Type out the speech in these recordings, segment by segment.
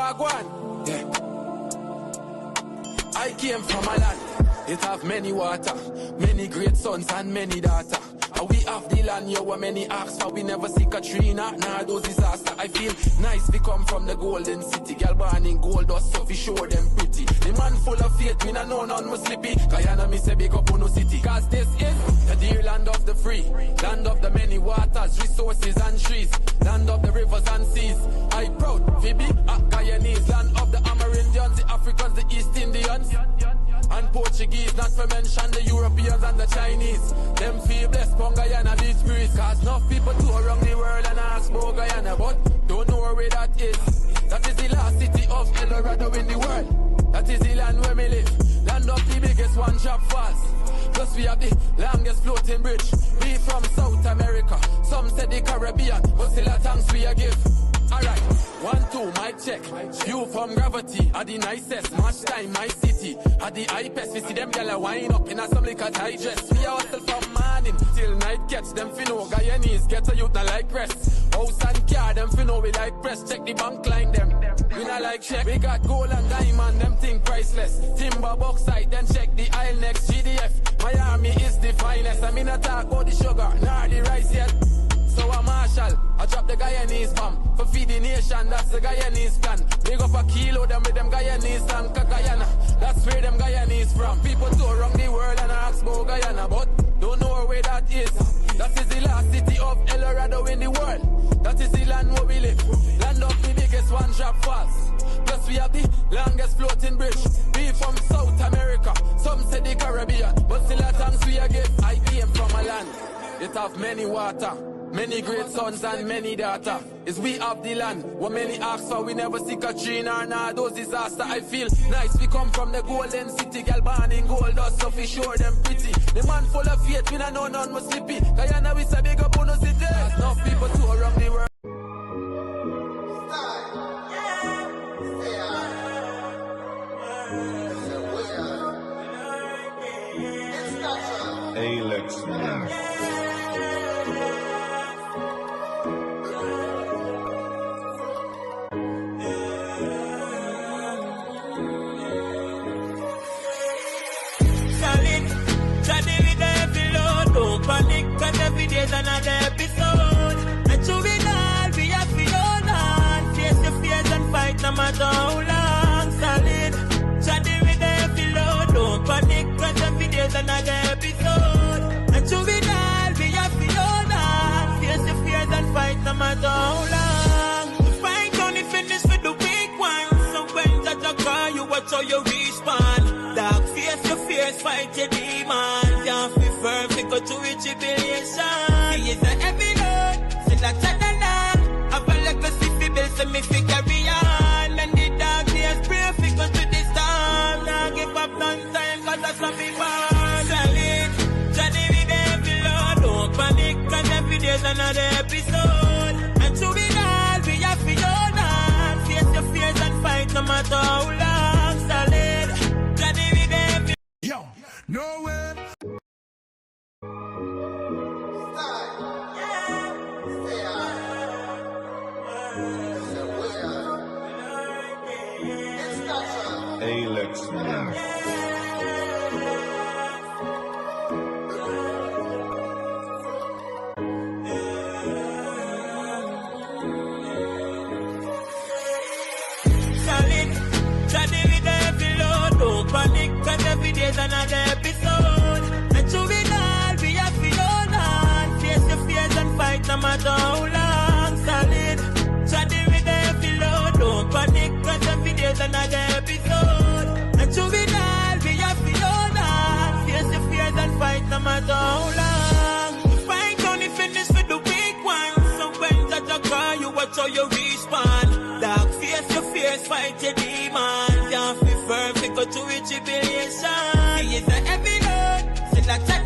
Wagwan. Yeah. I came from a land, it have many water, many great sons and many daughters. And we have the land, you were many ask for, we never see Katrina, nah those disaster. I feel nice, we come from the golden city, girl born in gold dust, so we show them pretty. The man full of faith, we nah know none was slippy. Guyana me say big up on no city, cause this is the dear land of the free, land of the many waters, resources and trees, land of the rivers and seas. I proud, Phoebe, Guyanese, land of the Amerindians, the Africans, the East Indians, and Portuguese, not to mention the Europeans and the Chinese. Them feel blessed from Guyana beach breeze, cause enough people tour around the world and ask about Guyana, but don't know where that is. That is the last city of El Dorado in the world. That is the land where we live, land of the biggest one drop falls. Plus we have the longest floating bridge. We from South America, some say the Caribbean, but still a thanks we a give. Alright, 1, 2, mic check. View from gravity, are the nicest. Match time, my city, are the hypest. We see them gyal wind up in a some liquor tight dress. We hustle from morning till night catch. Them finno Guyanese, get a youth not like rest. House and car, them finno we like press. Check the bank line them, we not like check. We got gold and diamond, them thing priceless. Timber bauxite, then check the aisle next. GDF, Miami is the finest. I mean I talk about the sugar, nor the rice yet. So a Marshall, I drop the Guyanese bomb for feed the nation, that's the Guyanese plan. Big up a kilo, them with them Guyanese slang, Guyana, that's where them Guyanese from. People tour around the world and ask about Guyana, but don't know where that is. That is the last city of El Dorado in the world. That is the land where we live, land of the biggest one drop falls. Plus we have the longest floating bridge. We from South America, some say the Caribbean, but still a thanks we a give. I came from a land, it have many water, many great sons and many daughters. Is we have the land, what many ask for, we never see Katrina or nah those disaster. I feel nice, we come from the golden city, girl born in gold dust, so we sure them pretty. The man full of faith, we nah know none was slippy. Guyana we say big up on no city. Enough people tour around the world. Panic, cause every day's another episode. And through it all, we have to hold on. Face your fears and fight no matter how long. Solid, chatty with every load. Don't panic, cause every day's another episode. And through it all, we have to hold on. Face your fears and fight no matter how long. The fight only finish with the weak ones. So when Jaja call you, watch how you respond. Dark, face your fears, fight your demons. Firm, we go to a jubilation. He is a heavy load, still a channel. I feel like a city bill, so me fi carry on. And the dark days pray, we go to the storm. Now give up none time, cause that's what we want. Solid, Johnny with every load. Don't panic, cause every day's another episode. And to be all, we have to hold on. Face your fears and fight no matter how long. Solid, Johnny with every. Yo, no way. Every day's another episode. And through it all, we have to hold on. Face your fears and fight no matter how long. Solid, chatty with every load. Don't panic, cause every day's another episode. And through it all, we have to hold on. Face your fears and fight no matter how long. The fight only finish with the weak ones. So when Jaja call you, watch how you respond. Dark, face your fears, fight your demons. Can't be firm, we go to a jubilation. He is a heavy load, still a channel.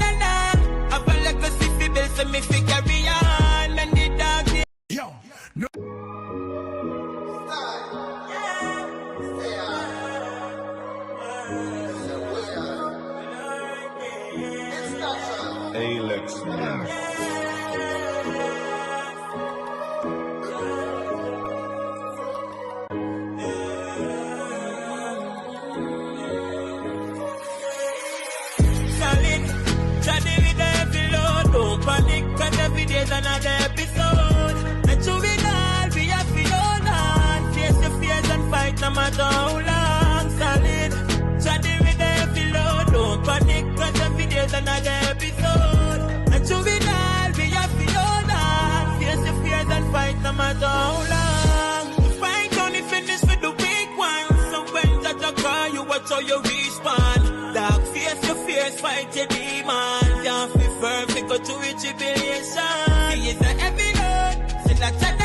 I feel like a city bill, so me fi carry on. And the dark days. Yo, no. matter how long. Solid, chatty with the heavy load. Don't panic, cause every day's another episode. And to be done, we have to hold on. Face the fears and fight no matter how long. The fight only finish with the weak ones. So when that call you, watch how you respond. Dark face your fears, fight your demons. Can't be firm, we go to a tribulation. He is a heavy load, say that channel.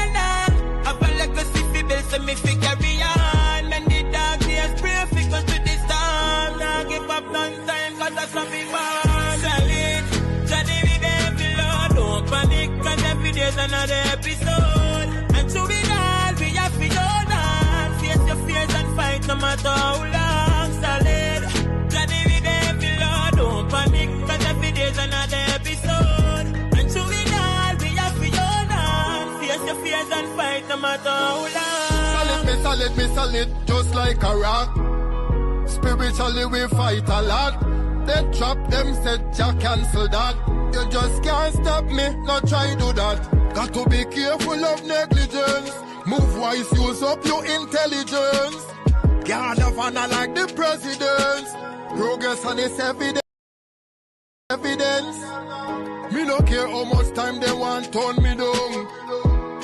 Have a legacy fi build, so me fi carry on. And the dark days pray fi go to the storm. Now give up none time, cause that's a big man. Solid, Johnny with the heavy load. Don't panic, cause every day's another episode. And to be all, we have to hold on. Face your fears and fight no matter how long. Solid, Johnny with the heavy load. Don't panic, cause every day's another episode. And to be all, we have to hold on. Face your fears and fight no matter how long. Solid, just like a rock. Spiritually we fight a lot. They trap them, said Jah cancel that. You just can't stop me, not try do that. Got to be careful of negligence. Move wise, use up your intelligence. Guard of honor like the presidents. Progress on this evidence. Me no care how much time they want turn me down.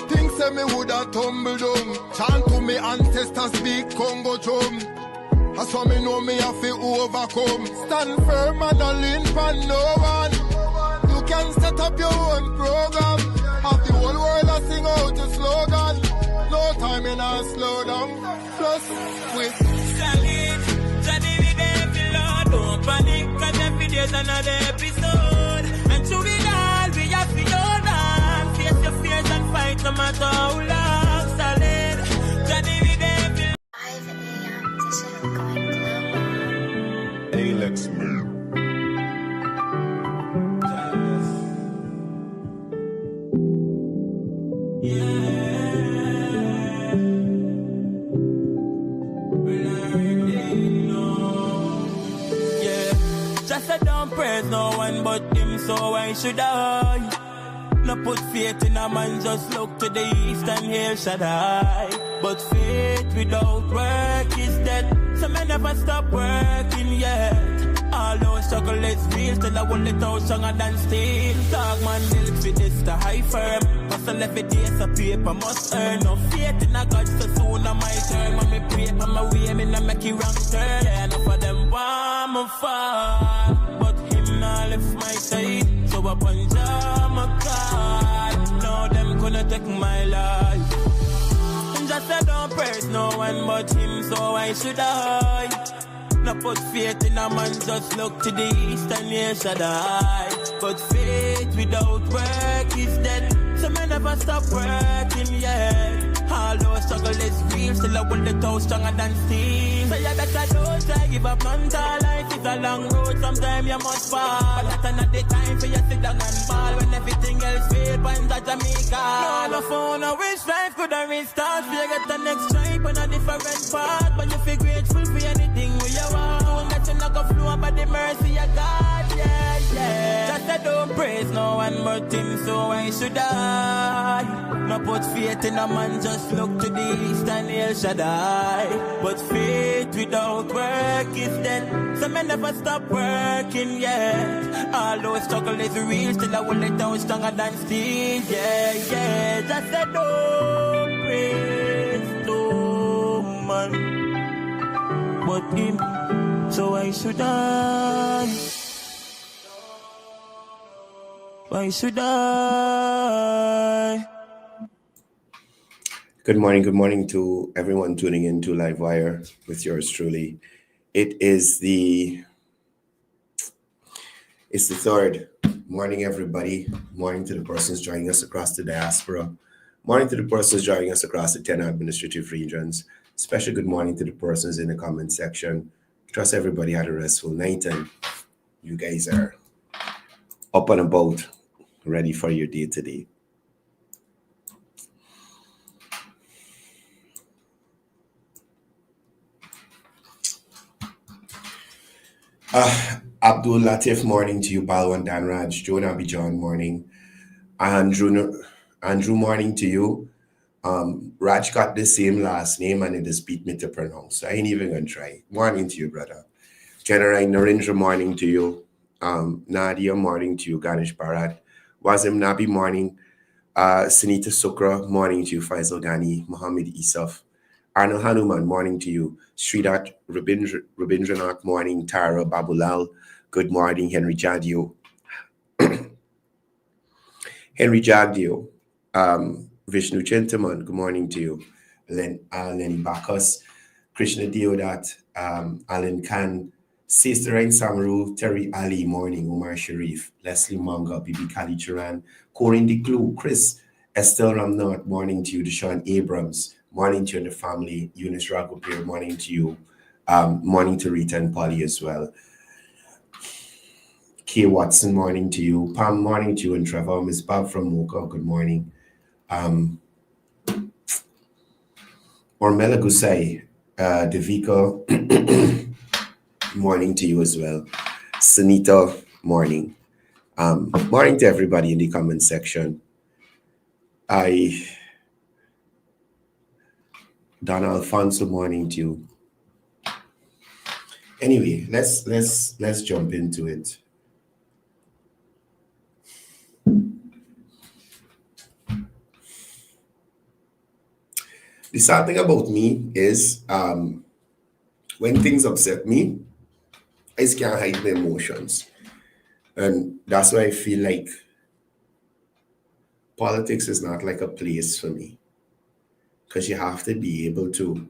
Things say me woulda tumble down. Chant to me ancestors speak Congo drum. That's why me know me have to overcome. Stand firm and don't lean for no one. You can set up your own program. Have the whole world a sing out the slogan. No time in a slow down. Plus with Solid, Johnny with the heavy load. Don't panic, cause every day's another episode. And to be all, we have to hold on. Face your fears and fight no matter how long. Solid, Johnny with the heavy load. 5 a.m. digital going global. Alex me. Just a don't praise no one but him, so why should I? No put faith in a man, just look to the east and here shall I. But faith without work is dead, so me never stop working yet. All those struggle is real, till I want it out stronger than steel. Dog man milk for this the high firm. Hustle every day so paper must earn. No faith in a God, so soon I my turn. When me pray for my way, me not make it wrong turn. Yeah, enough of them want me fall, but him not left my side. So upon Jah my call, now them gonna take my life. Just I don't praise no one but him, so why should I? No put faith in a man, just look to the east and here shall I. But faith without work is dead, so me never stop working yet. All those struggle is real, still I want the toe stronger than steel. So you better don't try give up, none life is a long road, sometimes you must fall. But that's not the time for you to sit down and ball. When everything else fail, find that Jamaica. No phone, I wish life could have restart. We get the next stripe on a different path. But you feel grateful for anything we you want. Don't let you not go flow by the mercy of God, yeah, yeah. Just I don't praise no one but him, so why should I? No put faith in a man, just look to the east and here shall I. But faith without work is dead, so me never stop working yet. All those struggle is real, still I will it out stronger than steel, yeah, yeah. Just I don't praise no man but him, so why should I? Why should I? Good morning to everyone tuning in to Livewire with yours truly. It's the third. Morning, everybody. Morning to the persons joining us across the diaspora. Morning to the persons joining us across the 10 administrative regions. Special good morning to the persons in the comment section. Trust everybody had a restful night and you guys are up and about, ready for your day today. Abdul Latif, morning to you. Balwan Danraj, Jonah Bijan, morning. Andrew, morning to you. Raj got the same last name and it just beat me to pronounce. So I ain't even gonna try. Morning to you, brother. General Narendra, morning to you. Nadia, morning to you. Ganesh Bharat. Wazim Nabi, morning. Sunita Sukra, morning to you. Faisal Ghani, Muhammad Isaf. Arnold Hanuman, morning to you. Sridhar Rabindranath, morning. Tara Babulal, good morning. Henry Jadio. Henry Jagdio. Vishnu Chintaman, good morning to you. Lenny Bacchus, Krishna Deodat, Alan Khan, Sister Rain Samru, Terry Ali, morning, Umar Sharif, Leslie Monga, Bibi Kali Charan, Corinne DeClue, Chris, Estelle Ramnot, morning to you, Deshaun Abrams, morning to you and the family, Eunice Ragopir, morning to you, morning to Rita and Polly as well. Kay Watson, morning to you. Pam, morning to you and Trevor. Miss Bob from Mocha, good morning. Ormela Gusai, Devika, morning to you as well. Sunita, morning. Morning to everybody in the comment section. Donna Alfonso, morning to you. Anyway, let's jump into it. The sad thing about me is when things upset me, I just can't hide my emotions. And that's why I feel like politics is not like a place for me. Because you have to be able to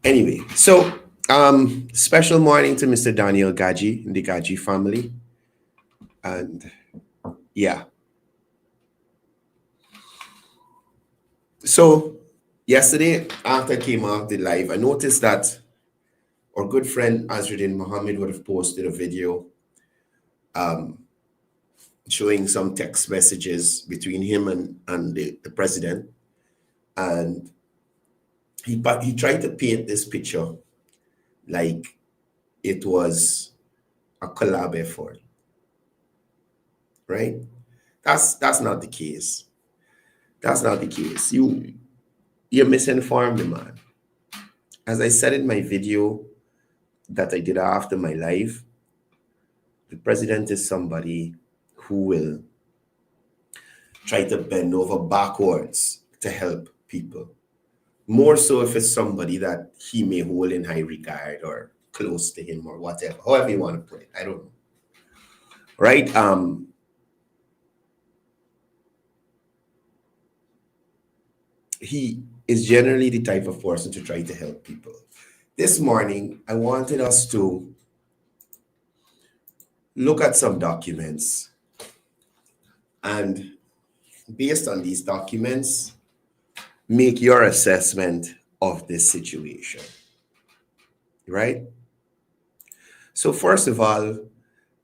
anyway, so special morning to Mr. Daniel Gaji and the Gaji family. And yeah. So yesterday, after I came off the live, I noticed that our good friend Azruddin Mohammed would have posted a video showing some text messages between him and the president. And he tried to paint this picture like it was a collab effort. Right? That's not the case. That's not the case. You're misinformed, man. As I said in my video that I did after my live, the president is somebody who will try to bend over backwards to help people. More so if it's somebody that he may hold in high regard or close to him or whatever, however you want to put it. I don't know. Right? He is generally the type of person to try to help people. This morning, I wanted us to look at some documents, and based on these documents, make your assessment of this situation, right? So first of all,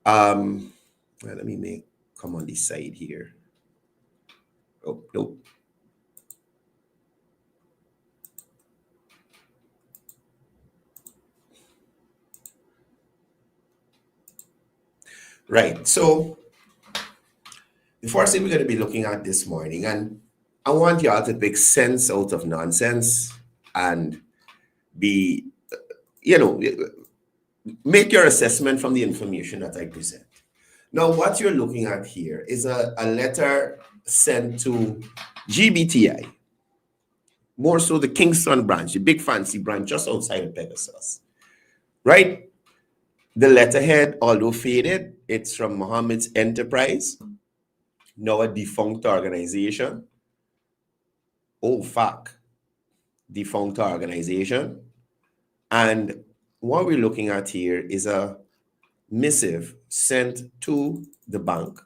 let me come on this side here. Oh, nope. Right, so the first thing we're going to be looking at this morning, and I want y'all to make sense out of nonsense and be, make your assessment from the information that I present. Now, what you're looking at here is a letter sent to GBTI, more so the Kingston branch, the big fancy branch just outside of Pegasus, right? The letterhead, although faded, it's from Muhammad's Enterprise, now a defunct organization. Oh, fuck. Defunct organization. And what we're looking at here is a missive sent to the bank.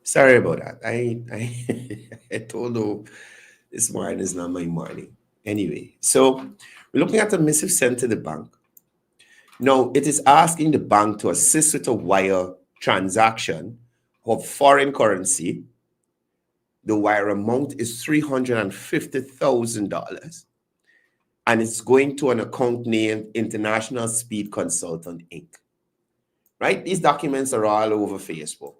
Sorry about that. I told you this morning is not my morning. Anyway, so we're looking at a missive sent to the bank. Now, it is asking the bank to assist with a wire transaction of foreign currency. The wire amount is $350,000. And it's going to an account named International Speed Consultant, Inc. Right? These documents are all over Facebook.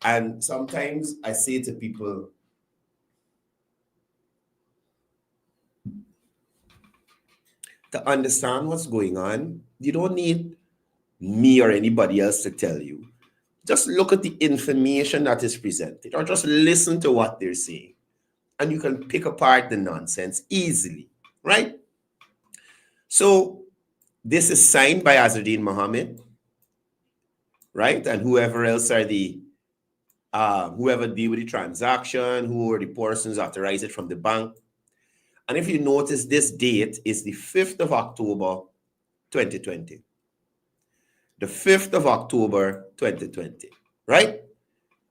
And sometimes I say to people, to understand what's going on, you don't need me or anybody else to tell you. Just look at the information that is presented or just listen to what they're saying. And you can pick apart the nonsense easily, right? So this is signed by Azzuddin Mohammed, right? And whoever else are the, whoever deal with the transaction, who are the persons authorized it from the bank. And if you notice, this date is the 5th of October, 2020. The 5th of October, 2020, right?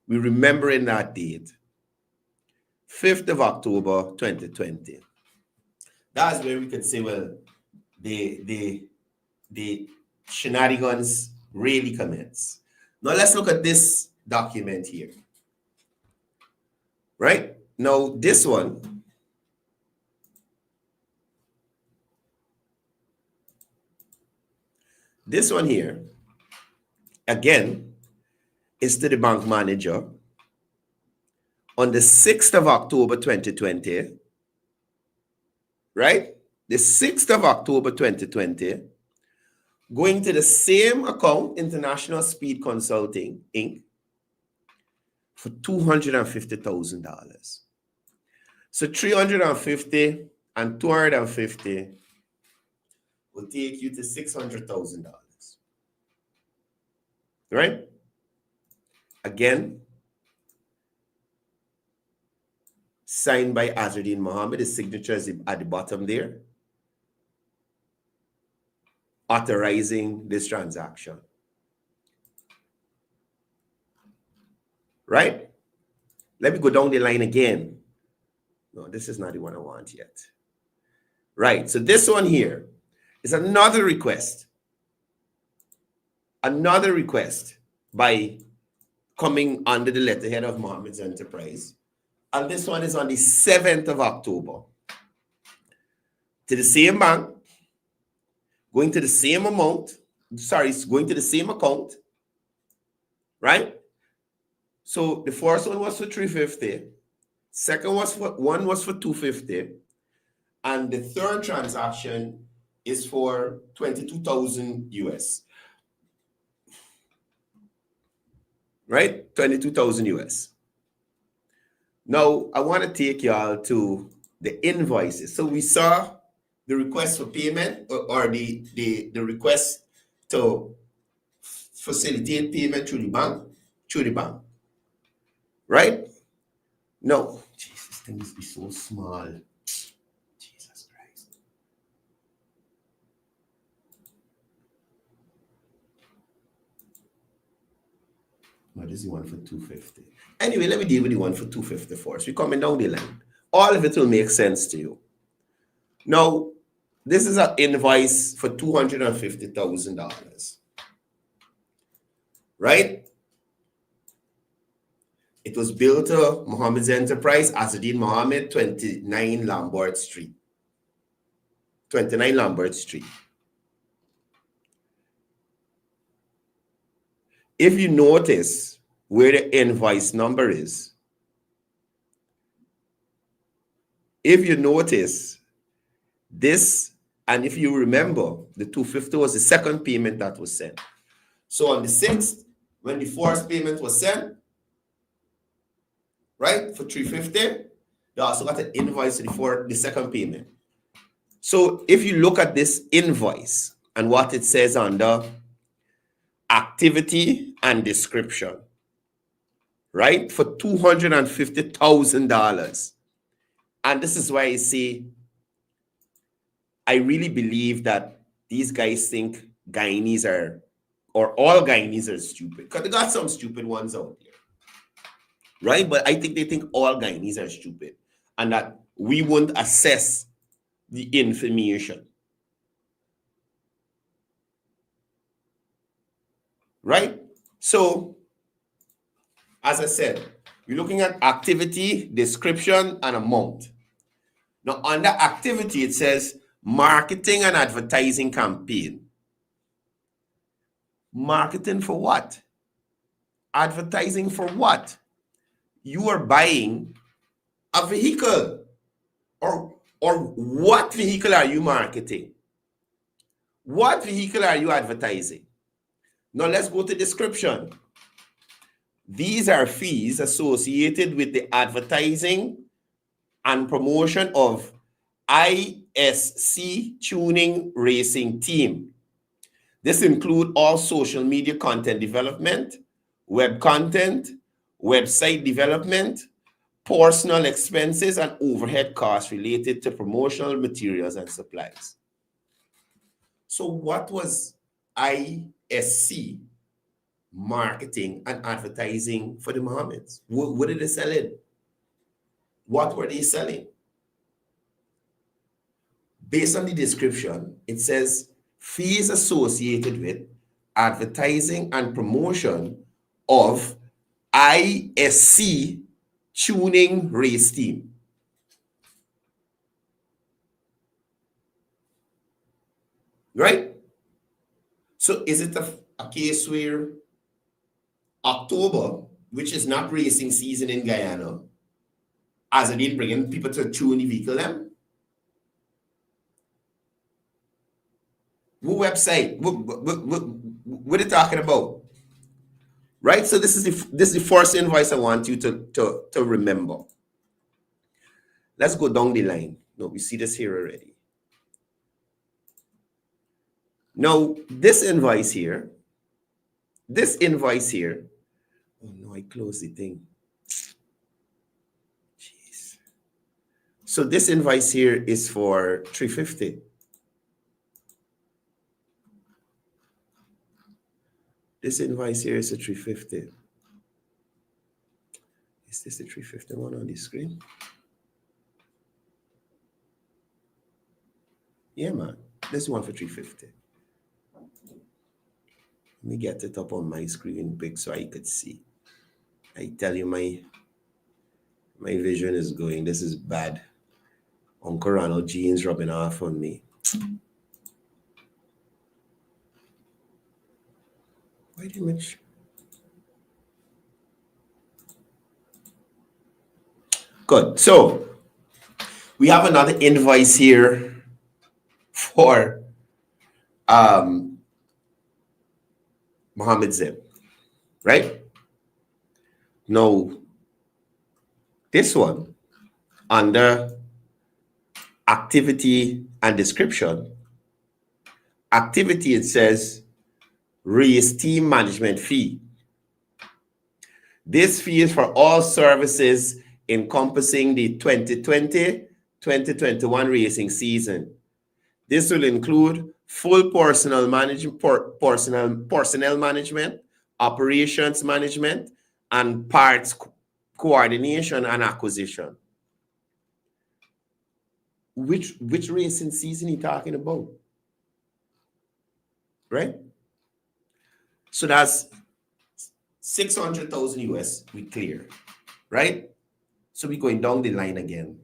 We remembering that date. 5th of October, 2020. That's where we could say, well, the shenanigans really commence. Now let's look at this document here. Right? Now this one, here, again, is to the bank manager on the 6th of October 2020, right? The 6th of October 2020, going to the same account, International Speed Consulting, Inc., for $250,000. So 350 and 250 will take you to $600,000. Right? Again, signed by Azzuddin Mohammed. His signature is at the bottom there, authorizing this transaction. Right? Let me go down the line again. No, this is not the one I want yet. Right. So this one here is another request. Another request by coming under the letterhead of Mohammed's Enterprise. And this one is on the 7th of October. To the same bank, going to the same amount. Sorry, it's going to the same account. Right? So the first one was for 350. Second one was for 250. And the third transaction is for 22,000 US. Right? 22,000 US. Now, I want to take y'all to the invoices. So we saw the request for payment or the request to facilitate payment through the bank. Right? No. Jesus, this thing is so small. Jesus Christ. No, this is the one for 250. Anyway, let me deal with the one for 250 first. We're coming down the line. All of it will make sense to you. Now, this is an invoice for $250,000. Right? It was billed to Mohammed's Enterprise, Azzuddin Mohammed, 29 Lombard Street. 29 Lombard Street. If you notice where the invoice number is, if you notice this, and if you remember, the 250 was the second payment that was sent. So on the 6th, when the first payment was sent, right, for 350, they also got an invoice for the second payment. So if you look at this invoice and what it says under activity and description, right, for $250,000. And this is why I say, I really believe that these guys think Guyanese are, or all Guyanese are stupid, because they got some stupid ones out there, right? But I think they think all Guyanese are stupid and that we won't assess the information. Right? So as I said, we're looking at activity, description, and amount. Now, under activity, it says marketing and advertising campaign. Marketing for what? Advertising for what? You are buying a vehicle. Or what vehicle are you marketing? What vehicle are you advertising? Now let's go to description. These are fees associated with the advertising and promotion of ISC tuning racing team. This includes all social media content development, web content, website development, personal expenses, and overhead costs related to promotional materials and supplies. So what was ISC marketing and advertising for the Mohammeds? What did they sell in? What were they selling? Based on the description, it says fees associated with advertising and promotion of ISC tuning race team. Right? So is it a case where October, which is not racing season in Guyana, as it didn't bring in people to tune the vehicle them? What website? What are they talking about? Right? So this is the first invoice I want you to remember. Let's go down the line. No, we see this here already. Now, this invoice here, oh no, I closed the thing. Jeez. So this invoice here is for $350. This invoice here is a $350. Is this the $350 one on the screen? Yeah, man. This one for $350. Let me get it up on my screen big so I could see. I tell you, my vision is going. This is bad. Uncle Ronald jeans rubbing off on me. Why did you mention? Good. So we have another invoice here for Mohammed Zip, right? Now, this one under activity and description, activity, it says race team management fee. This fee is for all services encompassing the 2020-2021 racing season. This will include full personnel management, operations management, and parts coordination and acquisition. Which racing season are you talking about? Right? So that's 600,000 US we clear, right? So we're going down the line again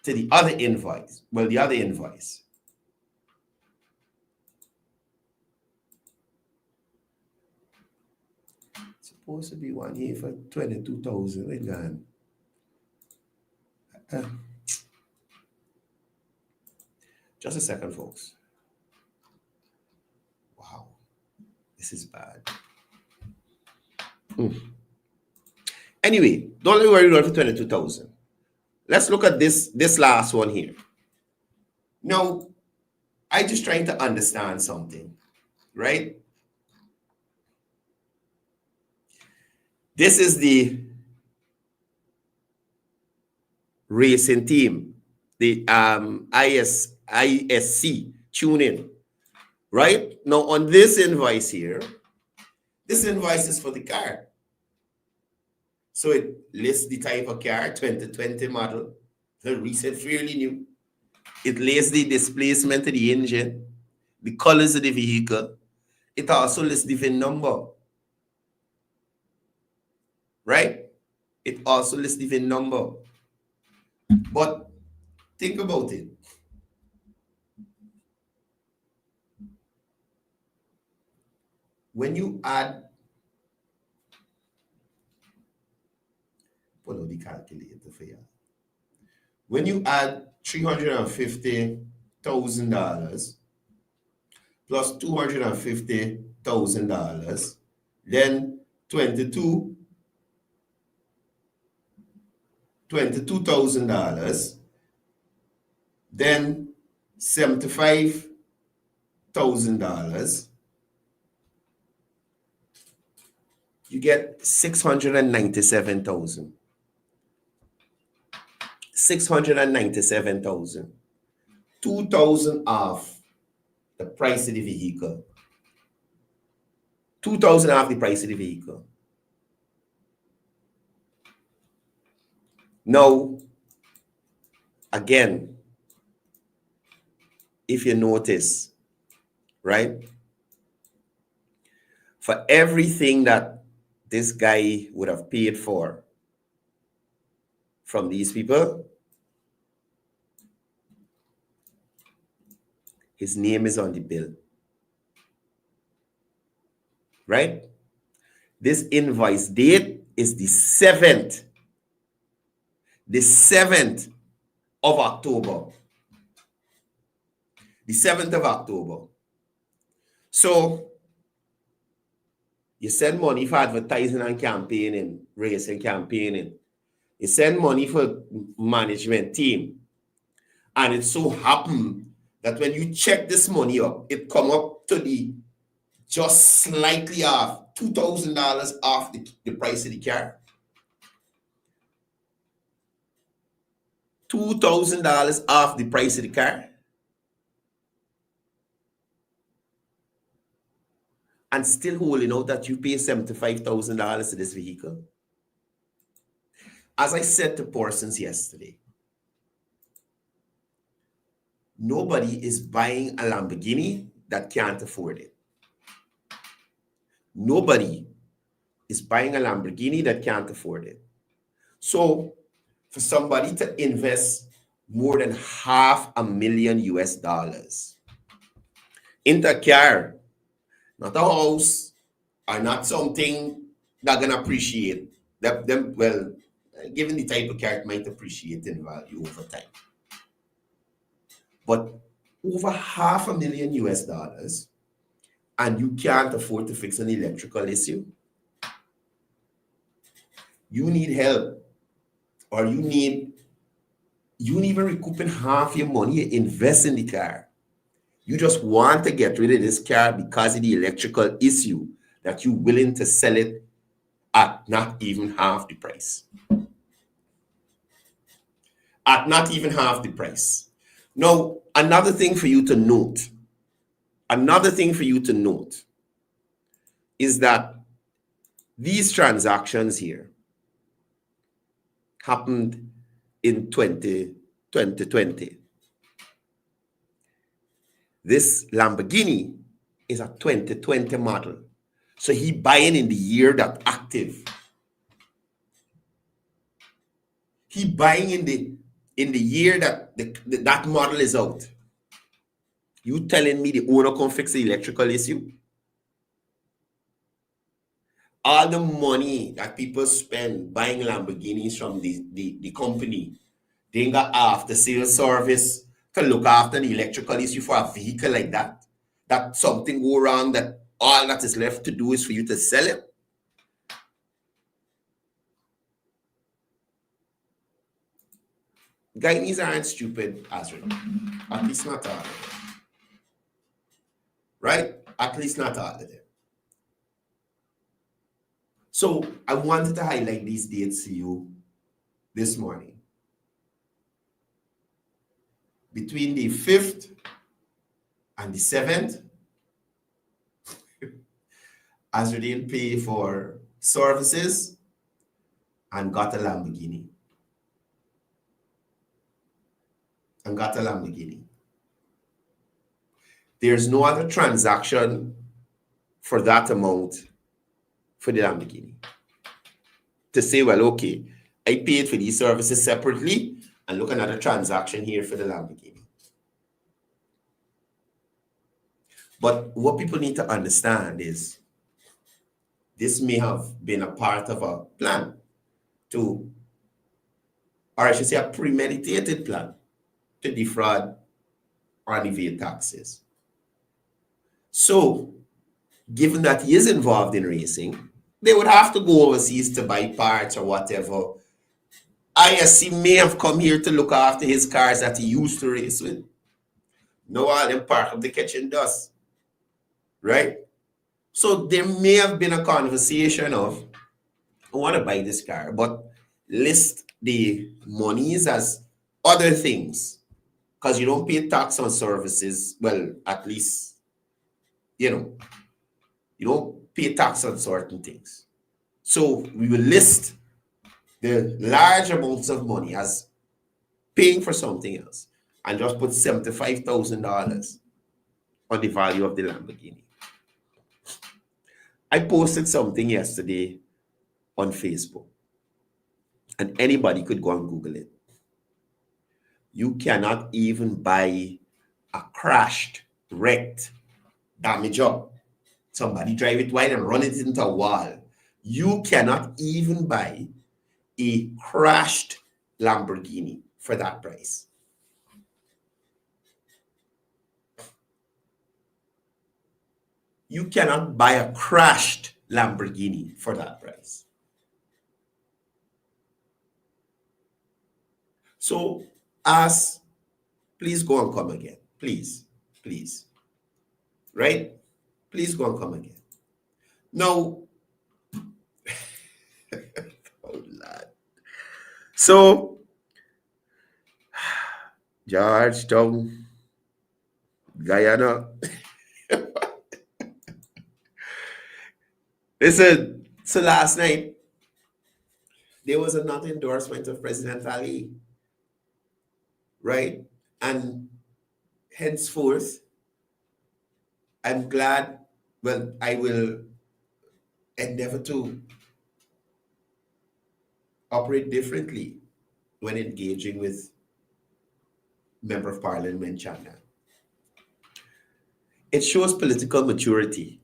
to the other invoice. Well, the other invoice. It's supposed to be one here for 22,000. Wait, gone. Just a second, folks. Wow, this is bad. Anyway, don't worry about for 22,000. Let's look at this last one here. Now, I'm just trying to understand something, right? This is the racing team, the ISC tune-in, right? Now, on this invoice here, this invoice is for the car. So it lists the type of car, 2020 model, the recent, fairly new. It lists the displacement of the engine, the colors of the vehicle. It also lists the VIN number. right? It also lists the VIN number. But think about it. When you add, pull out the calculator for you. When you add $350,000 plus $250,000, then $22,000, then $75,000, you get 697,000. 697,000. 2,000 off the price of the vehicle. 2,000 off the price of the vehicle. Now, again, if you notice, right? For everything that this guy would have paid for from these people, his name is on the bill, right? This invoice date is the 7th of October. The 7th of October. So, you send money for advertising and campaigning, racing campaigning. You send money for management team. And it so happened that when you check this money up, it come up to the just slightly off, $2,000 off the price of the car. $2,000 off the price of the car. And still holding out that you pay $75,000 to this vehicle. As I said to persons yesterday, nobody is buying a Lamborghini that can't afford it. Nobody is buying a Lamborghini that can't afford it. So for somebody to invest more than $500,000 US into a car, not a house, or not something they're going to appreciate. Well, given the type of car, it might appreciate in value over time. But over $500,000 US, and you can't afford to fix an electrical issue, you need help, or you need even recouping half your money you invest in the car. You just want to get rid of this car because of the electrical issue, that you're willing to sell it at not even half the price. At not even half the price. Now, another thing for you to note is that these transactions here happened in 2020. This Lamborghini is a 2020 model. So he buying in the year that active. He buying in the year that that model is out. You telling me the owner can fix the electrical issue? All the money that people spend buying Lamborghinis from the company, they ain't got after sales service to look after the electrical issue for a vehicle like that. That something go wrong, that all that is left to do is for you to sell it. Guyanese aren't stupid, Azrael. At least not all of them. Right? At least not all of them. So I wanted to highlight these dates to you this morning. Between the 5th and the 7th, Azrael didn't pay for services and got a Lamborghini. There's no other transaction for that amount for the Lamborghini. to say, well, okay, I paid for these services separately and look another transaction here for the Lamborghini. But what people need to understand is this may have been a part of a plan to, or I should say a premeditated plan to defraud or evade taxes. So, given that he is involved in racing, they would have to go overseas to buy parts or whatever. ISC may have come here to look after his cars that he used to race with. No, all them part of the kitchen dust, right? So there may have been a conversation of, I want to buy this car, but list the monies as other things because you don't pay tax on services. Well, at least, you don't pay tax on certain things. So we will list the large amounts of money as paying for something else and just put $75,000 on the value of the Lamborghini. I posted something yesterday on Facebook, and anybody could go and Google it. You cannot even buy a crashed, wrecked, damaged up. Somebody drive it wide and run it into a wall. You cannot even buy a crashed Lamborghini for that price. You cannot buy a crashed Lamborghini for that price. So please go and come again. Please. Right? Please go and come again. Now, oh Lord. So, Georgetown, Guyana. Listen, so last night, there was another endorsement of President Ali, right? And henceforth, I'm glad, well, I will endeavor to operate differently when engaging with Member of Parliament Chanda. It shows political maturity.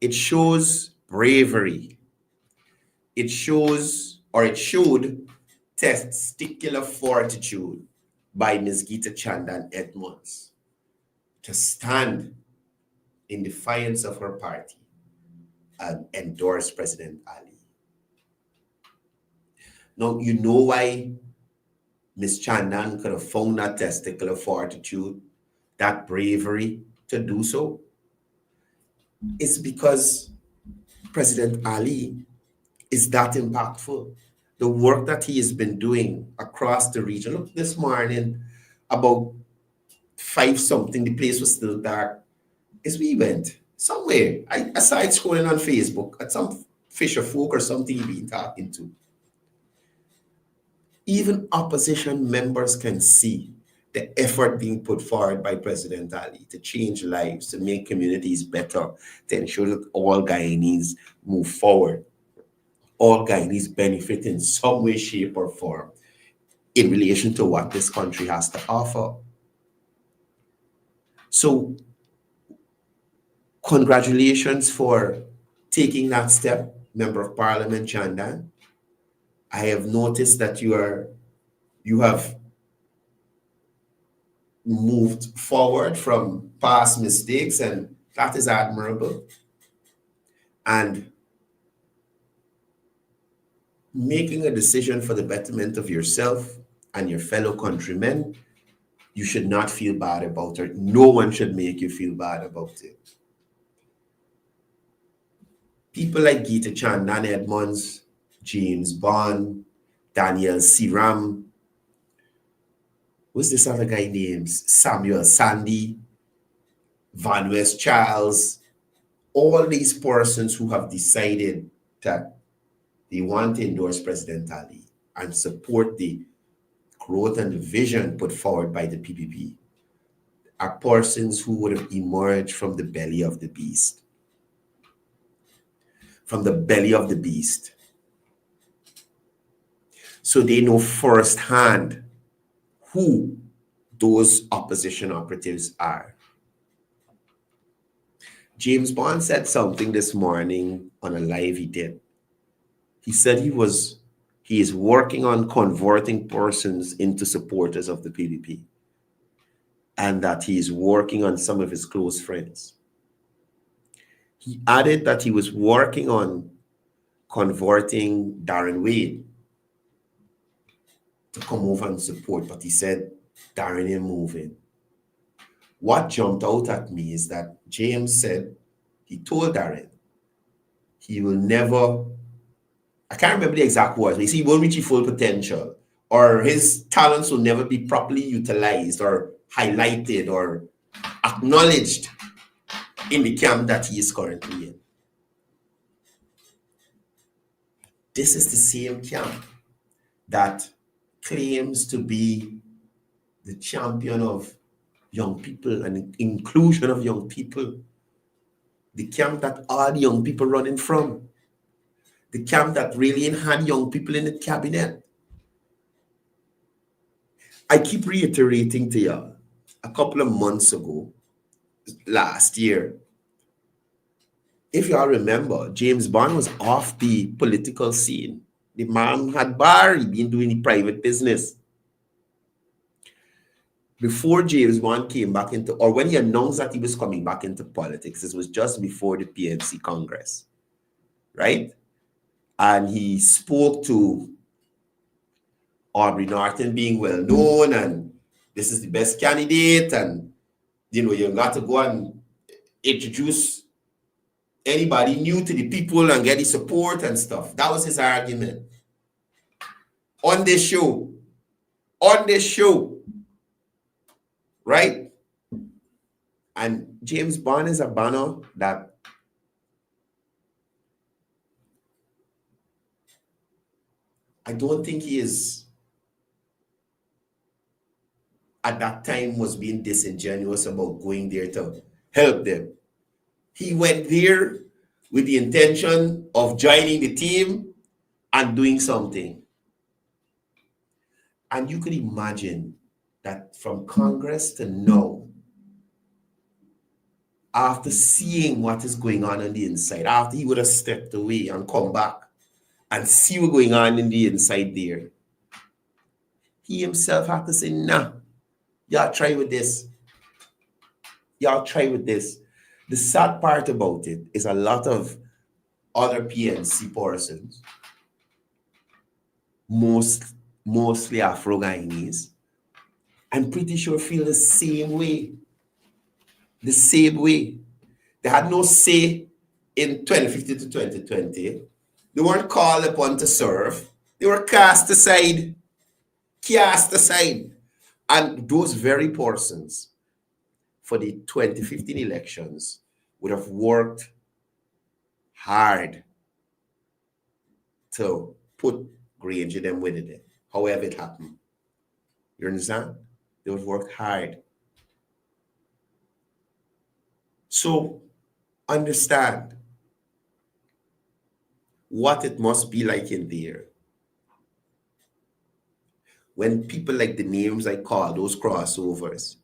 It shows bravery. It shows, or it showed, testicular fortitude by Ms. Geeta Chandan Edmonds to stand in defiance of her party and endorse President Ali. Now, you know why Ms. Chandan could have found that testicular fortitude, that bravery to do so? It's because President Ali is that impactful. The work that he has been doing across the region. Look, this morning, about 5-something, the place was still dark. As we went somewhere, I saw it scrolling on Facebook at some fisher folk or something you've been talking to. Even opposition members can see the effort being put forward by President Ali to change lives, to make communities better, to ensure that all Guyanese move forward. All Guyanese benefit in some way, shape, or form in relation to what this country has to offer. So, congratulations for taking that step, Member of Parliament Chandan. I have noticed that you have moved forward from past mistakes, and that is admirable. And making a decision for the betterment of yourself and your fellow countrymen, you should not feel bad about it. No one should make you feel bad about it. People like Geeta Chandan Edmonds, James Bond, Daniel Siram, what's this other guy names? Samuel Sandy, Van West Charles, all these persons who have decided that they want to endorse President Ali and support the growth and the vision put forward by the PPP are persons who would have emerged from the belly of the beast. From the belly of the beast. So they know firsthand who those opposition operatives are. James Bond said something this morning on a live he did. He said he is working on converting persons into supporters of the PDP, and that he is working on some of his close friends. He added that he was working on converting Darren Wade to come over and support, but he said Darren ain't moving. What jumped out at me is that James said he told Darren he will never, I can't remember the exact words, but he won't reach his full potential, or his talents will never be properly utilized or highlighted or acknowledged in the camp that he is currently in. This is the same camp that claims to be the champion of young people and inclusion of young people. The camp that all the young people running from. The camp that really had young people in the cabinet. I keep reiterating to y'all, a couple of months ago, last year, if y'all remember, James Bond was off the political scene. The man had bar, he'd been doing the private business. Before James Bond came back into, or when he announced that he was coming back into politics, this was just before the PNC Congress, right? And he spoke to Aubrey Norton being well known, and this is the best candidate, and you got to go and introduce anybody new to the people and get the support and stuff. That was his argument. On this show, right? And James Bond is a banner that I don't think he is, at that time, was being disingenuous about going there to help them. He went there with the intention of joining the team and doing something. And you could imagine that from Congress to now, after seeing what is going on the inside, after he would have stepped away and come back and see what's going on in the inside there, he himself had to say, nah, y'all try with this. Y'all try with this. The sad part about it is a lot of other PNC persons, mostly Afro-Guyanese, I'm pretty sure feel the same way. The same way. They had no say in 2015 to 2020. They weren't called upon to serve. They were cast aside. Cast aside. And those very persons for the 2015 elections would have worked hard to put Granger them with it, however it happened. You understand? They would have worked hard. So understand what it must be like in there when people like the names I call, those crossovers,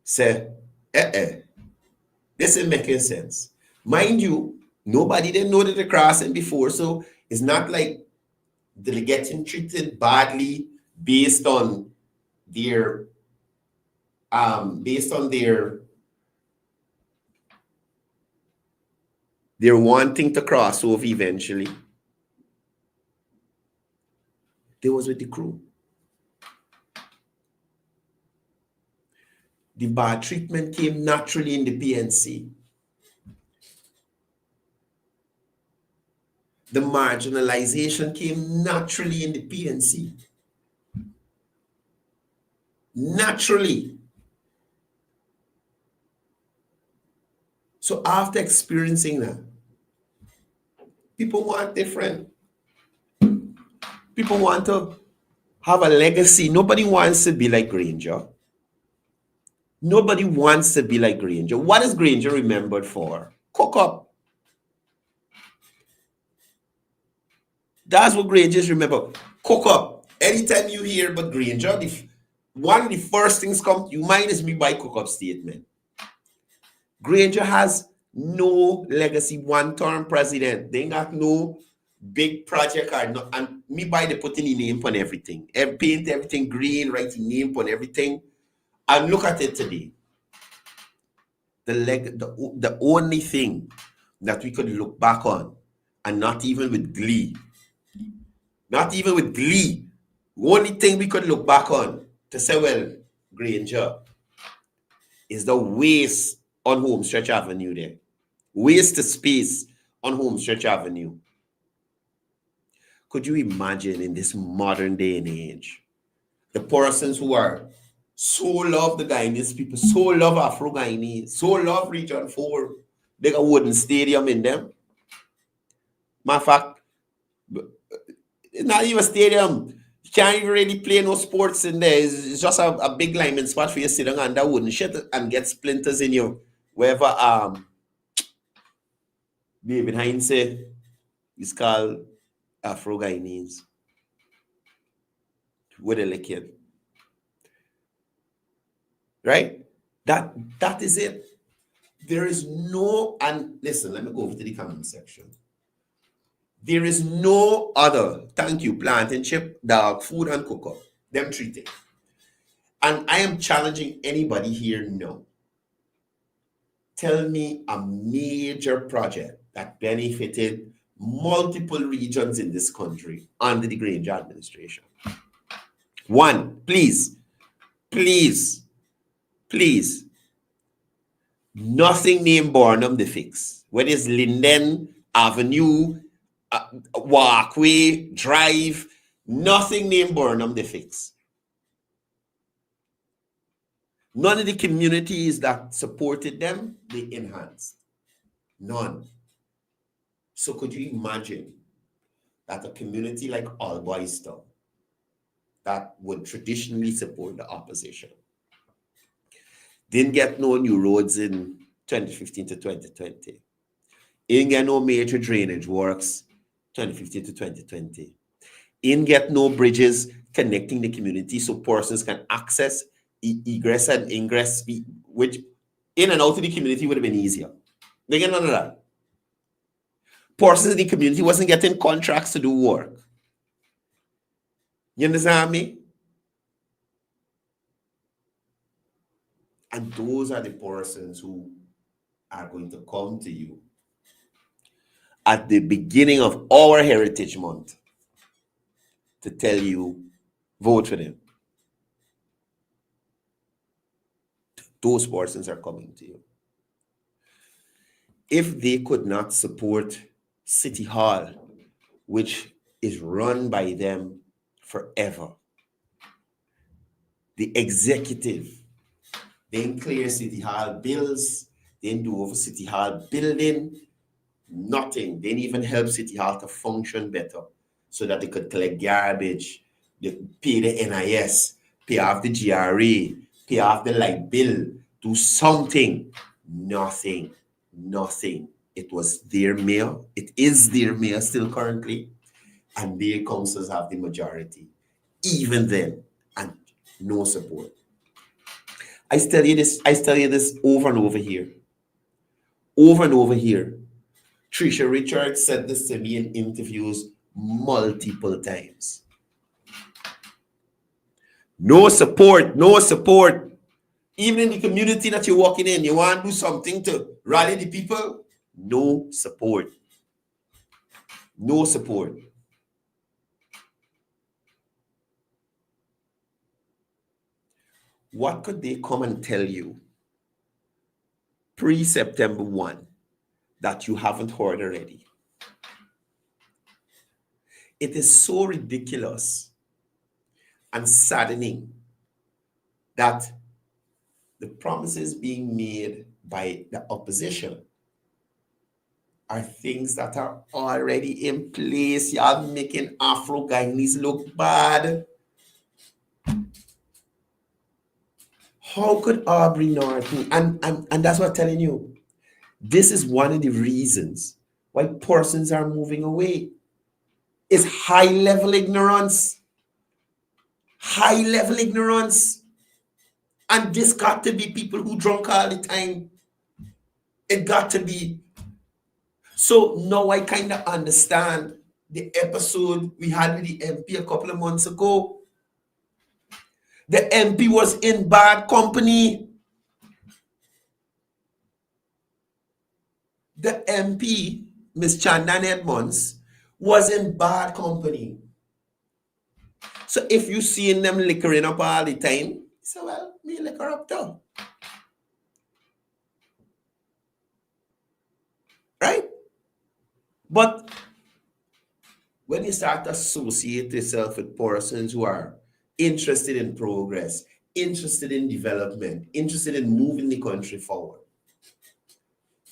say, this isn't making sense. Mind you, nobody didn't know that they're crossing before, so it's not like they're getting treated badly based on their they're wanting to cross over eventually. They was with the crew. The bad treatment came naturally in the PNC. The marginalization came naturally in the PNC. Naturally. So after experiencing that, people want different. People want to have a legacy. Nobody wants to be like Granger. Nobody wants to be like Granger. What is Granger remembered for? Cook up. That's what Granger's remember. Cook up. Anytime you hear about Granger, one of the first things come to your mind is me by cook up statement. Granger has no legacy one-term president. They ain't got no big project or no, and me by the putting the name on everything. Paint everything green, writing name on everything. And look at it today. The only thing that we could look back on, and not even with glee, the only thing we could look back on to say, well, Granger, is the waste on Homestretch Avenue there. Waste the space on Homestretch Avenue. Could you imagine in this modern day and age, the persons who are so love the Guyanese people, so love Afro-Guyanese, so love Region 4, they got a wooden stadium in them. Matter of fact, it's not even a stadium. You can't even really play no sports in there. It's just a big lineman spot for you sitting on that wooden shit and get splinters in you. Wherever David Hines say it's called Afro-Guyanese. With a liquid. Right? That is it. There is no, and listen, let me go over to the comment section. There is no other, thank you, plantain chip, dog, food, and cocoa. Them three things. And I am challenging anybody here now. Tell me a major project that benefited multiple regions in this country under the Granger administration. One, please. Nothing named Burnham the fix. Whether it's Linden Avenue, Walkway, Drive, nothing named Burnham the fix. None of the communities that supported them, they enhanced. None. So could you imagine that a community like Alboystown that would traditionally support the opposition didn't get no new roads in 2015 to 2020. Didn't get no major drainage works 2015 to 2020. Didn't get no bridges connecting the community so persons can access egress and ingress, which in and out of the community would have been easier. They get none of that. Persons in the community wasn't getting contracts to do work. You understand me? And those are the persons who are going to come to you at the beginning of our Heritage Month to tell you, vote for them. Those persons are coming to you. If they could not support City Hall, which is run by them forever, the executive, they didn't clear City Hall bills, they didn't do over City Hall building, nothing. They didn't even help City Hall to function better so that they could collect garbage, they pay the NIS, pay off the GRA, pay off the light bill, do something. Nothing. It was their mayor. It is their mayor still currently. And their councils have the majority. Even then, and no support. I tell you this over and over here. Over and over here. Trisha Richards said this to me in interviews multiple times. No support. Even in the community that you're walking in, you want to do something to rally the people? No support. What could they come and tell you pre-September 1 that you haven't heard already? It is so ridiculous and saddening that the promises being made by the opposition are things that are already in place. Y'all making Afro-Guyanese look bad. How could Aubrey Norton, and that's what I'm telling you, this is one of the reasons why persons are moving away. is high level ignorance. High level ignorance. And this got to be people who drunk all the time. It got to be. So now I kind of understand the episode we had with the MP a couple of months ago. The MP was in bad company. The MP, Miss Chandan Edmonds, was in bad company. So if you seeing them liquoring up all the time, so well, me liquor up too. Right? But when you start to associate yourself with persons who are interested in progress, interested in development, interested in moving the country forward,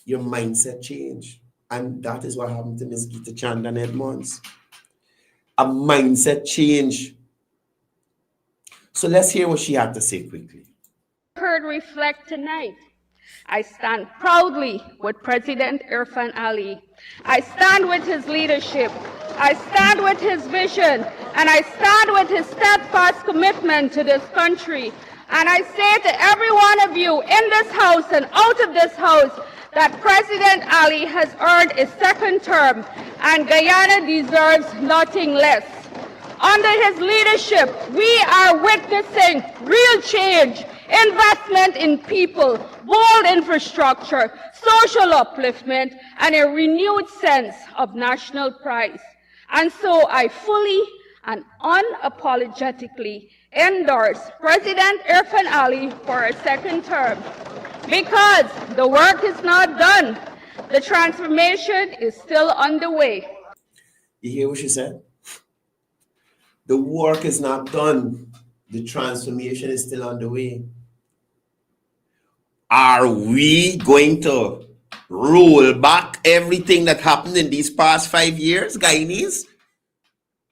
your mindset change. And that is what happened to Ms. Gita Chandan Edmonds. A mindset change. So let's hear what she had to say quickly. Heard reflect tonight. I stand proudly with President Irfan Ali. I stand with his leadership. I stand with his vision. And I stand with his steadfast commitment to this country. And I say to every one of you in this house and out of this house that President Ali has earned a second term and Guyana deserves nothing less. Under his leadership, we are witnessing real change, investment in people, bold infrastructure, social upliftment, and a renewed sense of national pride. And so I fully and unapologetically endorse President Irfan Ali for a second term because the work is not done. The transformation is still underway. You hear what she said? The work is not done. The transformation is still underway. Are we going to roll back everything that happened in these past 5 years, Guyanese?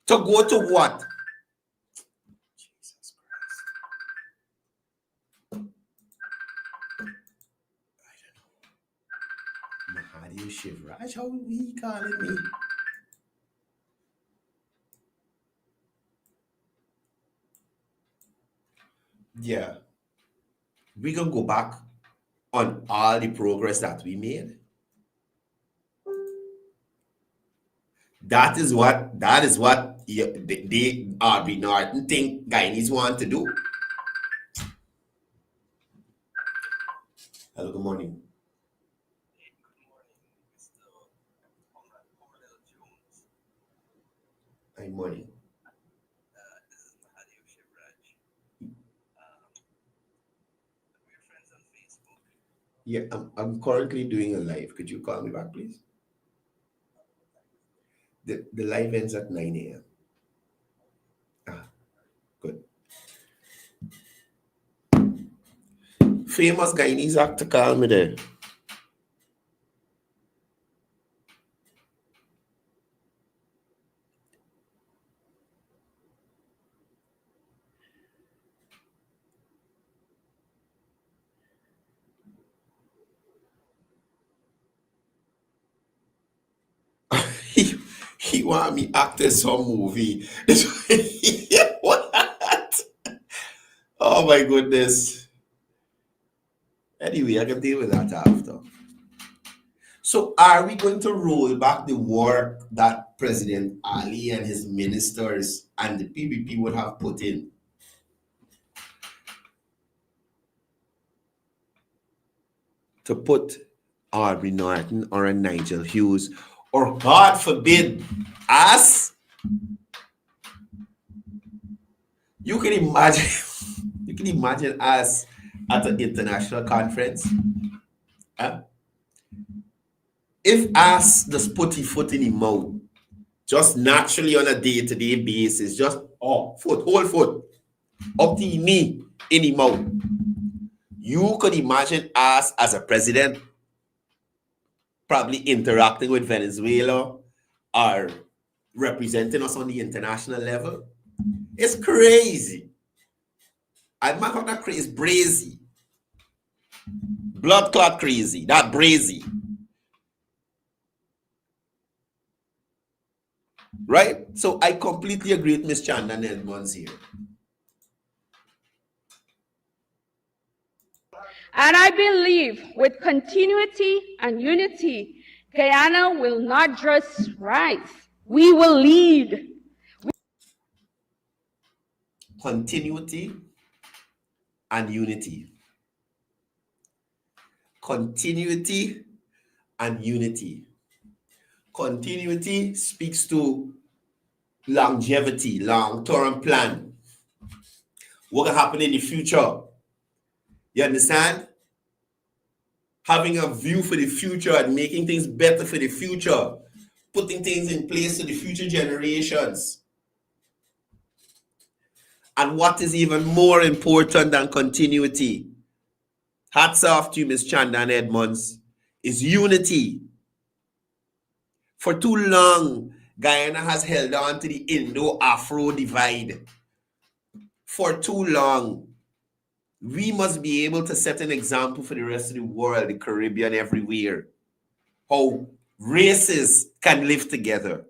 To go to what? Jesus Christ. I don't know. Mahadi Shivraj, how are we calling me? Yeah. We can go back on all the progress that we made. That is what they RB Norton think Guyanese want to do. Hello, good morning. Good morning. Yeah, I'm currently doing a live. Could you call me back, please? The live ends at 9 a.m. Ah, good. Famous Guyanese actor call me there. He want me act in some movie. What? Oh my goodness. Anyway, I can deal with that after. So are we going to roll back the work that President Ali and his ministers and the PPP would have put in? To put Aubrey Norton or a Nigel Hughes, or God forbid, us? You can imagine us at an international conference. If us just put his foot in the mouth, just naturally on a day-to-day basis, just whole foot, up to the knee in the mouth, you could imagine us as a president probably interacting with Venezuela or representing us on the international level. It's crazy. I'm not that crazy. It's brazy. Blood clot crazy. That brazy. Right? So I completely agree with Miss Chandan Edmonds here. And I believe with continuity and unity, Guyana will not just rise, we will lead. Continuity and unity. Continuity and unity. Continuity speaks to longevity, long-term plan. What will happen in the future? You understand? Having a view for the future and making things better for the future, putting things in place for the future generations. And what is even more important than continuity, hats off to you, Ms. Chandan Edmonds, is unity. For too long, Guyana has held on to the Indo-Afro divide. For too long. We must be able to set an example for the rest of the world, the Caribbean, everywhere, how races can live together.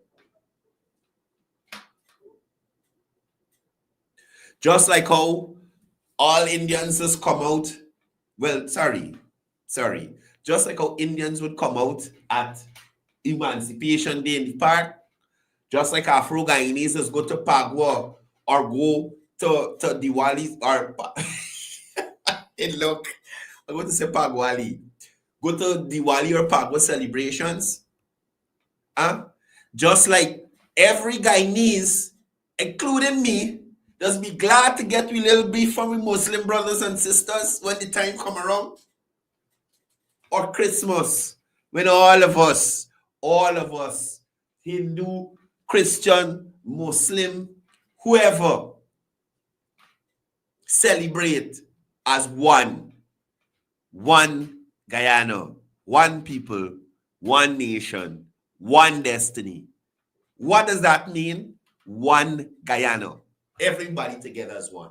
Just like how all Indians just come out, just like how Indians would come out at Emancipation Day in the park, just like Afro-Guyanese just go to Pagua or go to Diwali or... Hey, look, I'm going to say Pagwali. Go to Diwali or Pagwa celebrations. Just like every Guyanese, including me, just be glad to get a little beef from my Muslim brothers and sisters when the time come around. Or Christmas, when all of us, Hindu, Christian, Muslim, whoever, celebrate as one Guyana, one people, one nation, one destiny. What does that mean? One Guyana. Everybody together as one.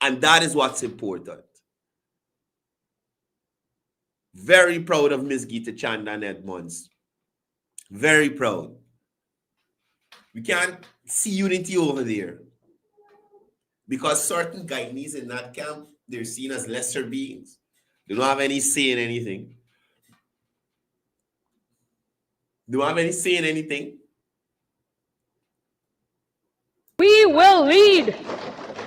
And that is what's important. Very proud of Miss Geeta Chandan Edmonds. Very proud. We can't see unity over there. Because certain Guyanese in that camp, they're seen as lesser beings. They don't have any say in anything. They don't have any say in anything. We will lead.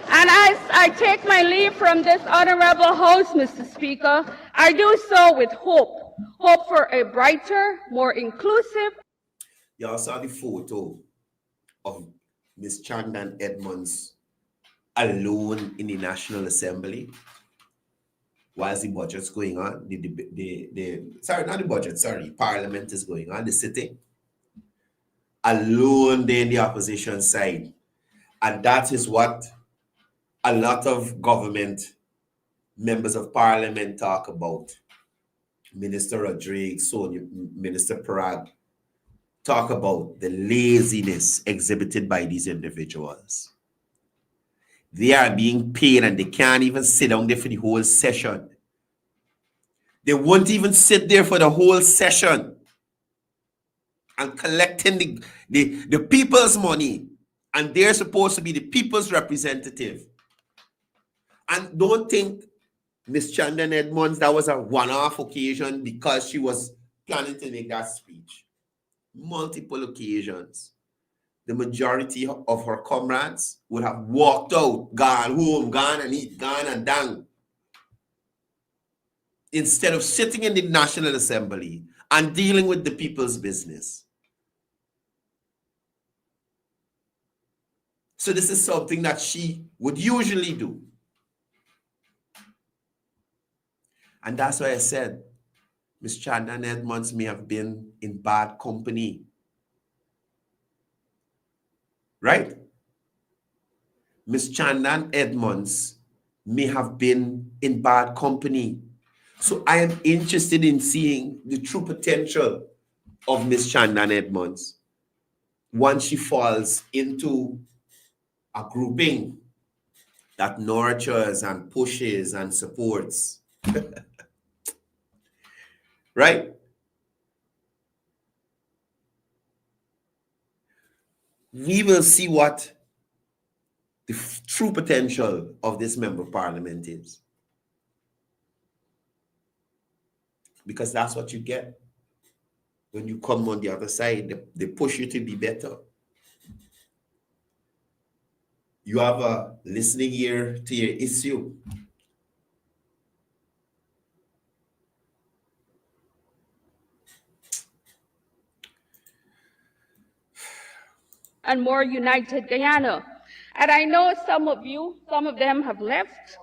And as I take my leave from this honorable host, Mr. Speaker, I do so with hope. Hope for a brighter, more inclusive. Y'all saw the photo of Miss Chandan Edmonds alone in the National Assembly whilst the budget's going on. Parliament is going on, the sitting. Alone there in the opposition side. And that is what a lot of government members of parliament talk about. Minister Rodriguez, Sonia, Minister Parag, talk about the laziness exhibited by these individuals. They are being paid and they can't even sit down there for the whole session. They won't even sit there for the whole session and collecting the people's money. And they're supposed to be the people's representative. And don't think Miss Chandan Edmonds, that was a one-off occasion because she was planning to make that speech. Multiple occasions. The majority of her comrades would have walked out, gone home, gone and eat, gone and done. Instead of sitting in the National Assembly and dealing with the people's business. So this is something that she would usually do. And that's why I said, Ms. Chandan Edmonds may have been in bad company. Right? Ms. Chandan Edmonds may have been in bad company. So I am interested in seeing the true potential of Ms. Chandan Edmonds once she falls into a grouping that nurtures and pushes and supports. Right? we will see what the true potential of this member of parliament is. Because that's what you get when you come on the other side. They push you to be better. You have a listening ear to your issue. And more united Guyana. And I know some of them have left.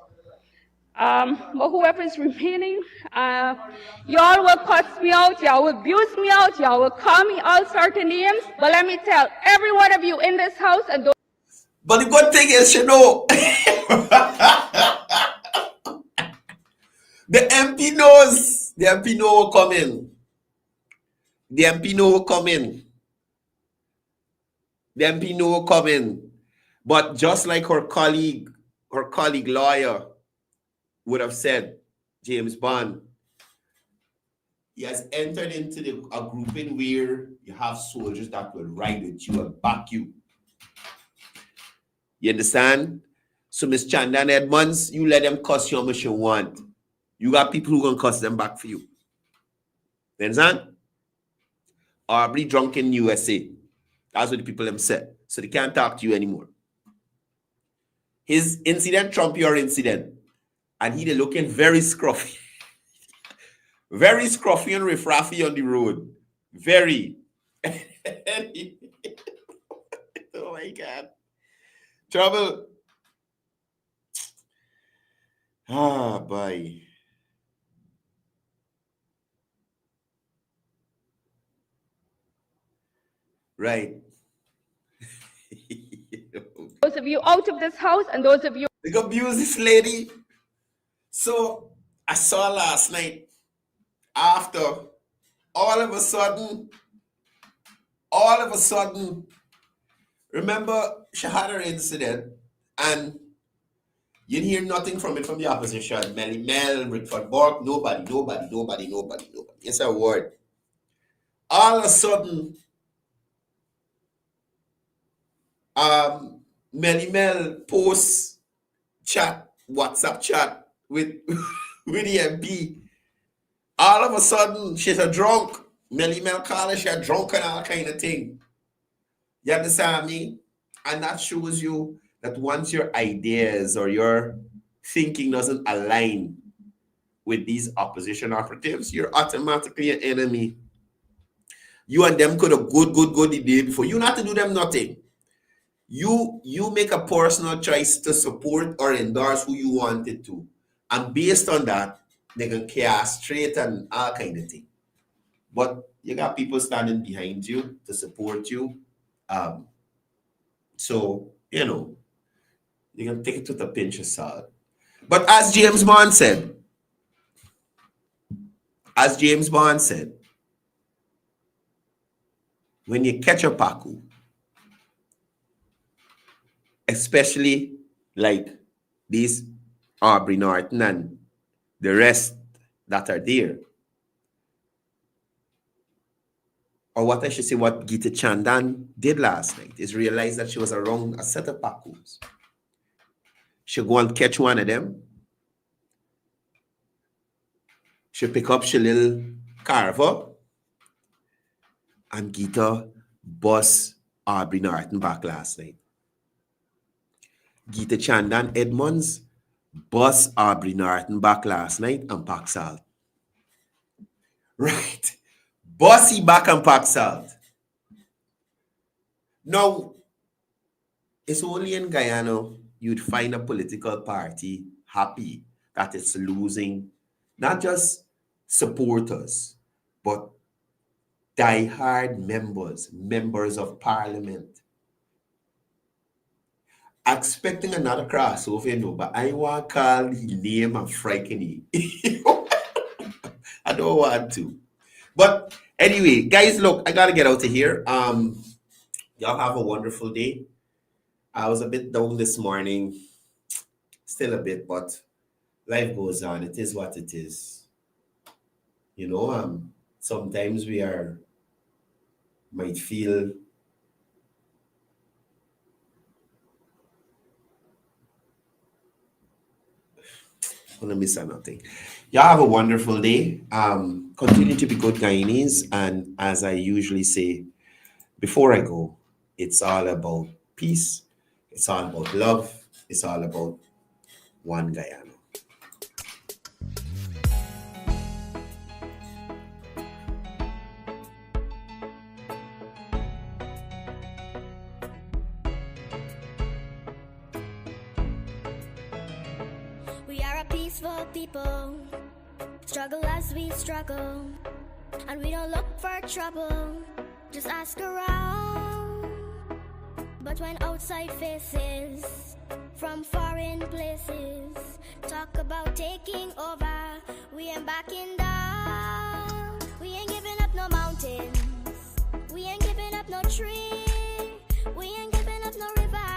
But whoever's remaining, y'all will cuss me out, y'all will abuse me out, y'all will call me all sorts of names. But let me tell every one of you in this house and those. But the good thing is, you know, the MP knows. The MP know will come in. The MP know will come in. The MP know will come in. But just like her colleague lawyer would have said, James Bond, he has entered into a grouping where you have soldiers that will ride with you and back you. You understand? So Miss Chandan Edmonds, you let them cuss you how much you want. You got people who gonna cuss them back for you. You understand? Aubrey drunk in USA. That's what the people them said. So they can't talk to you anymore. His incident trump your incident. And he looking very scruffy. Very scruffy and riffraffy on the road. Very. Oh my God. Trouble. Ah, boy. Right. Those of you out of this house and those of you. They go abuse this lady. So I saw last night, after all of a sudden, remember she had her incident and you didn't hear nothing from it from the opposition. Melly Mel, Rickford Bork, nobody. It's a word. All of a sudden, Melly Mel posts WhatsApp chat with with the MP. All of a sudden, she's a drunk. Melly Mel call her, she's a drunk and all kind of thing. You understand me? And that shows you that once your ideas or your thinking doesn't align with these opposition operatives, you're automatically an enemy. You and them could have good the day before. You not to do them nothing. You make a personal choice to support or endorse who you wanted to. And based on that, they can castrate and all kind of thing. But you got people standing behind you to support you. So, you know, you can take it with a pinch of salt. But as James Bond said, when you catch a Paku, especially like these Aubrey Norton and the rest that are there, or what I should say, what Gita Chandan did last night is realize that she was around a set of Pakus. She'll go and catch one of them. She'll pick up she little carver and Gita bust Aubrey Norton back last night. Gita Chandan Edmonds bust Aubrey Norton back last night and pack salt. Right. Bossy back and pack salt. Now, it's only in Guyana you'd find a political party happy that it's losing not just supporters, but diehard members of parliament. Expecting another crossover, you know, but I want to call his name and frightening. I don't want to. But anyway, guys, look, I got to get out of here. Y'all have a wonderful day. I was a bit down this morning. Still a bit, but life goes on. It is what it is. You know, sometimes we might feel want to miss out nothing. Y'all have a wonderful day. Continue to be good Guyanese. And as I usually say before I go, it's all about peace. It's all about love. It's all about one Guyana. We are a peaceful people, struggle as we struggle, and we don't look for trouble, just ask around. But when outside faces from foreign places talk about taking over, we ain't backing down. We ain't giving up no mountains, we ain't giving up no tree, we ain't giving up no river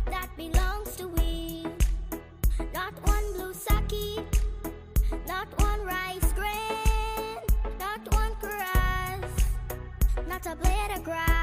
that belongs